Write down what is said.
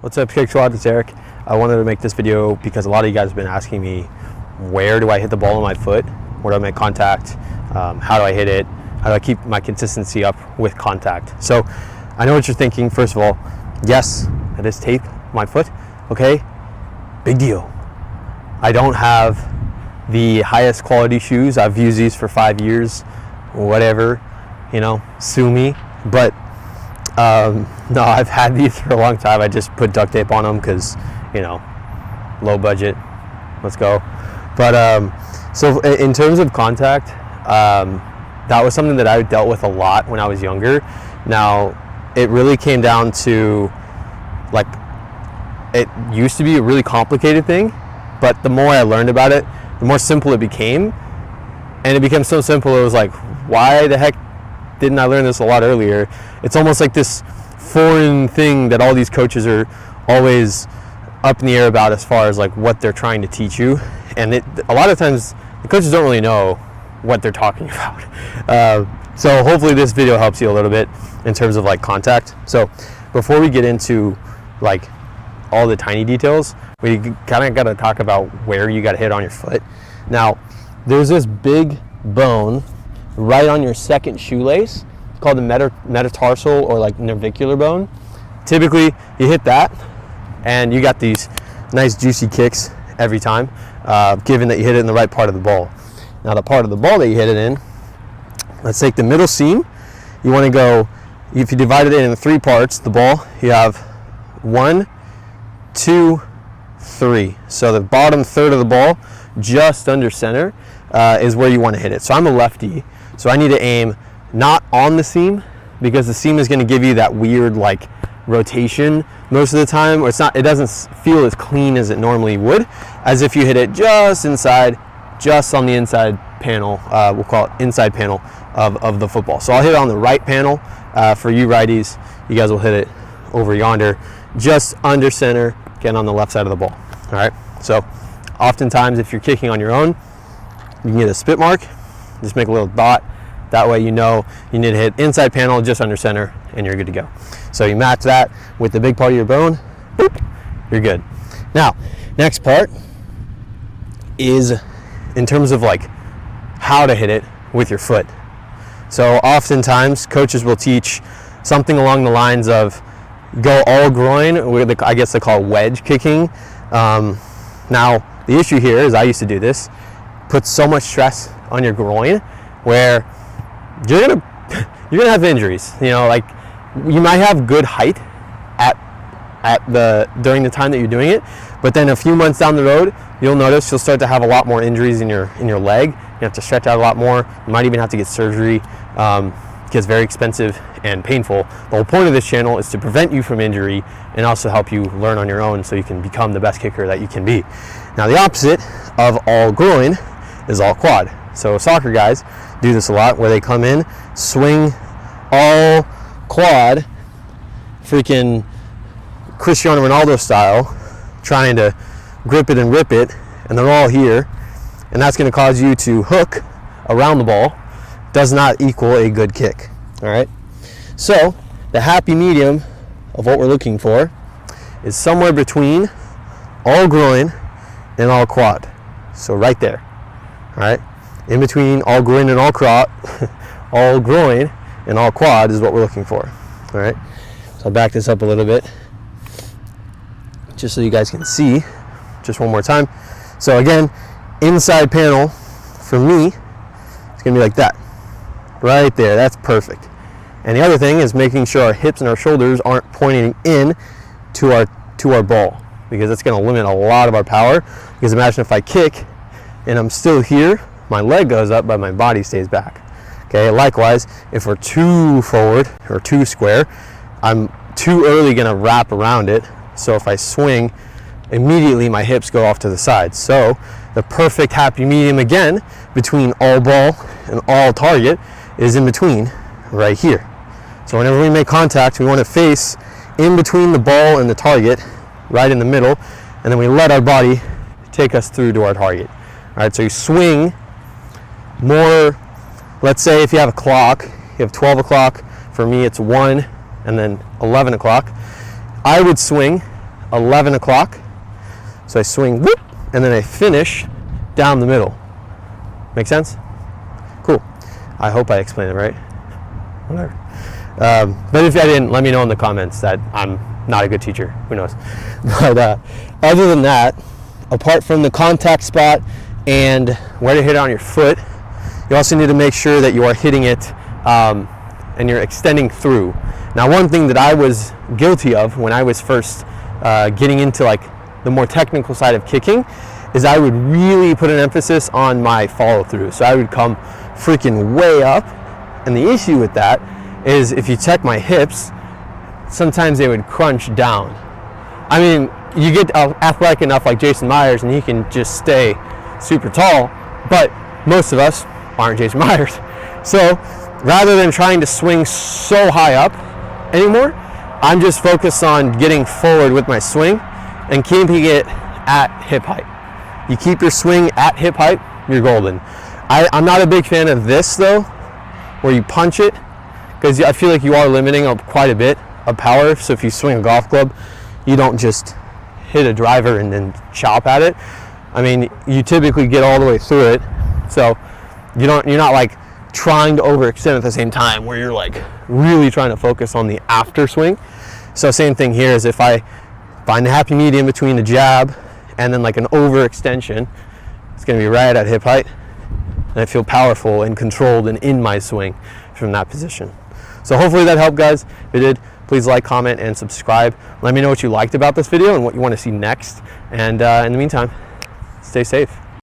What's up, Kick Squad? It's Eric. I wanted to make this video because a lot of you guys have been asking me, where do I hit the ball on my foot? Where do I make contact? How do I hit it? How do I keep my consistency up with contact? So I know what you're thinking. First of all, yes, it is tape my foot. Okay, big deal. I don't have the highest quality shoes. I've used these for 5 years, whatever, sue me. But no, I've had these for a long time. I just put duct tape on them because, low budget. Let's go. But so in terms of contact, that was something that I dealt with a lot when I was younger. Now, it really came down to, it used to be a really complicated thing, but the more I learned about it, the more simple it became. And it became so simple, it was like, why the heck didn't I learn this a lot earlier? It's almost like this foreign thing that all these coaches are always up in the air about as far as like what they're trying to teach you. And a lot of times the coaches don't really know what they're talking about. So hopefully this video helps you a little bit in terms of like contact. So before we get into like all the tiny details, we kind of got to talk about where you got to hit on your foot. Now, there's this big bone right on your second shoelace. It's called the metatarsal or like navicular bone. Typically, you hit that, and you got these nice juicy kicks every time, given that you hit it in the right part of the ball. Now, the part of the ball that you hit it in, let's take the middle seam. You want to go, if you divided it into 3 parts, the ball, you have 1, 2, 3. So the bottom third of the ball, just under center, is where you want to hit it. So I'm a lefty, so I need to aim not on the seam, because the seam is going to give you that weird like rotation most of the time, or it doesn't feel as clean as it normally would, as if you hit it just inside, just on the inside panel, we'll call it inside panel of the football. So I'll hit it on the right panel. For you righties, you guys will hit it over yonder, just under center, again on the left side of the ball. All right, so oftentimes if you're kicking on your own, you can get a spit mark, just make a little dot. That way you know you need to hit inside panel just under center and you're good to go. So you match that with the big part of your bone, boop, you're good. Now, next part is in terms of like how to hit it with your foot. So oftentimes coaches will teach something along the lines of go all groin, I guess they call it wedge kicking. Now, the issue here is I used to do this, put so much stress on your groin where you're gonna have injuries. Like you might have good height during the time that you're doing it, but then a few months down the road, you'll notice you'll start to have a lot more injuries in your leg. You have to stretch out a lot more. You might even have to get surgery. It gets very expensive and painful. The whole point of this channel is to prevent you from injury and also help you learn on your own so you can become the best kicker that you can be. Now, the opposite of all groin is all quad. So soccer guys do this a lot, where they come in, swing all quad, freaking Cristiano Ronaldo style, trying to grip it and rip it, and they're all here, and that's going to cause you to hook around the ball. Does not equal a good kick. All right, so the happy medium of what we're looking for is somewhere between all groin and all quad. So right there. All right, in between all groin and all quad, all groin and all quad is what we're looking for. All right, so I'll back this up a little bit just so you guys can see just one more time. So again, inside panel for me, it's gonna be like that, right there. That's perfect. And the other thing is making sure our hips and our shoulders aren't pointing in to our ball, because that's going to limit a lot of our power. Because imagine if I kick and I'm still here, my leg goes up but my body stays back. Okay, likewise, if we're too forward or too square, I'm too early going to wrap around it. So if I swing, immediately my hips go off to the side. So the perfect happy medium again between all ball and all target is in between right here. So whenever we make contact, we want to face in between the ball and the target, right in the middle, and then we let our body take us through to our target. All right, so you swing more. Let's say if you have a clock, you have 12 o'clock. For me, it's 1 and then 11 o'clock. I would swing 11 o'clock. So I swing whoop, and then I finish down the middle. Make sense? Cool. I hope I explained it right. Whatever. But if I didn't, let me know in the comments that I'm not a good teacher. Who knows? But other than that, apart from the contact spot and where to hit it on your foot, you also need to make sure that you are hitting it and you're extending through. Now, one thing that I was guilty of when I was first getting into like the more technical side of kicking is I would really put an emphasis on my follow through. So I would come freaking way up, and the issue with that is if you check my hips, sometimes they would crunch down. I mean, you get athletic enough like Jason Myers and he can just stay super tall, but most of us aren't Jason Myers. So rather than trying to swing so high up anymore, I'm just focused on getting forward with my swing and keeping it at hip height. You keep your swing at hip height, you're golden. I'm not a big fan of this though, where you punch it, because I feel like you are limiting quite a bit of power. So if you swing a golf club, you don't just hit a driver and then chop at it. I mean, you typically get all the way through it, so you're not like trying to overextend at the same time where you're like really trying to focus on the after swing. So same thing here is if I find a happy medium between a jab and then like an overextension, it's going to be right at hip height, and I feel powerful and controlled and in my swing from that position. So hopefully that helped, guys. If it did, please like, comment, and subscribe. Let me know what you liked about this video and what you want to see next. And in the meantime, stay safe.